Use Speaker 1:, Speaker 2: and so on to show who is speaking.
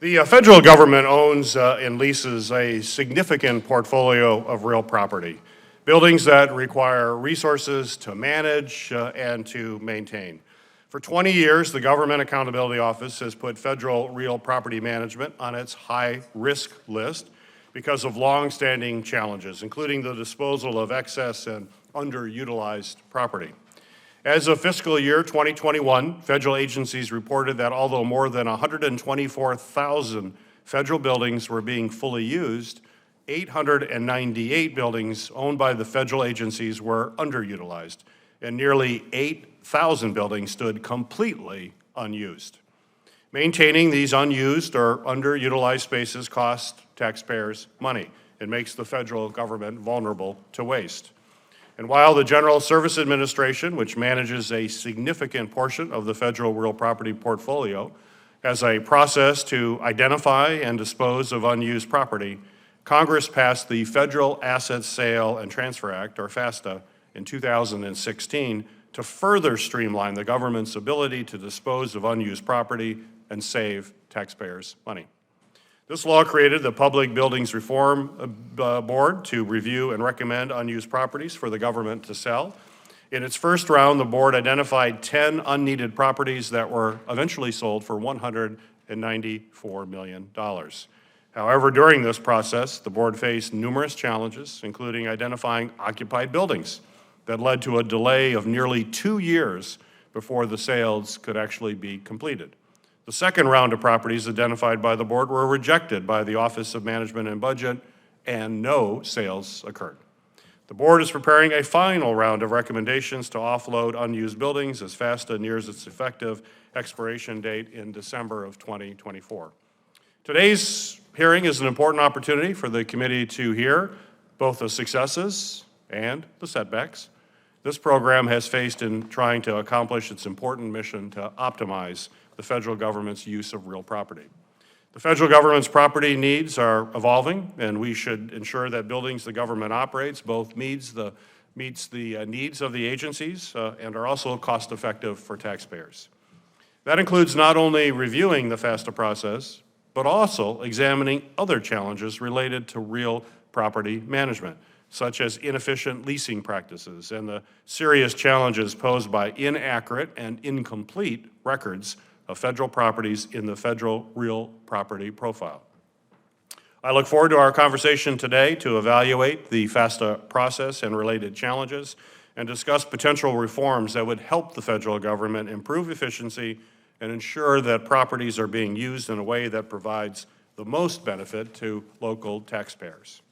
Speaker 1: The federal government owns and leases a significant portfolio of real property, buildings that require resources to manage and to maintain. For 20 years, the Government Accountability Office has put federal real property management on its high-risk list because of long-standing challenges, including the disposal of excess and underutilized property. As of fiscal year 2021, federal agencies reported that although more than 124,000 federal buildings were being fully used, 898 buildings owned by the federal agencies were underutilized, and nearly 8,000 buildings stood completely unused. Maintaining these unused or underutilized spaces costs taxpayers money. It makes the federal government vulnerable to waste. And while the General Service Administration, which manages a significant portion of the federal real property portfolio, has a process to identify and dispose of unused property, Congress passed the Federal Asset Sale and Transfer Act, or FASTA, in 2016 to further streamline the government's ability to dispose of unused property and save taxpayers money. This law created the Public Buildings Reform Board to review and recommend unused properties for the government to sell. In its first round, the board identified 10 unneeded properties that were eventually sold for $194 million. However, during this process, the board faced numerous challenges, including identifying occupied buildings that led to a delay of nearly 2 years before the sales could actually be completed. The second round of properties identified by the board were rejected by the Office of Management and Budget, and no sales occurred. The board is preparing a final round of recommendations to offload unused buildings as FASTA nears its effective expiration date in December of 2024. Today's hearing is an important opportunity for the committee to hear both the successes and the setbacks this program has faced in trying to accomplish its important mission to optimize the federal government's use of real property. The federal government's property needs are evolving, and we should ensure that buildings the government operates both meets the needs of the agencies and are also cost-effective for taxpayers. That includes not only reviewing the FASTA process, but also examining other challenges related to real property management, such as inefficient leasing practices and the serious challenges posed by inaccurate and incomplete records of federal properties in the federal real property profile. I look forward to our conversation today to evaluate the FASTA process and related challenges and discuss potential reforms that would help the federal government improve efficiency and ensure that properties are being used in a way that provides the most benefit to local taxpayers.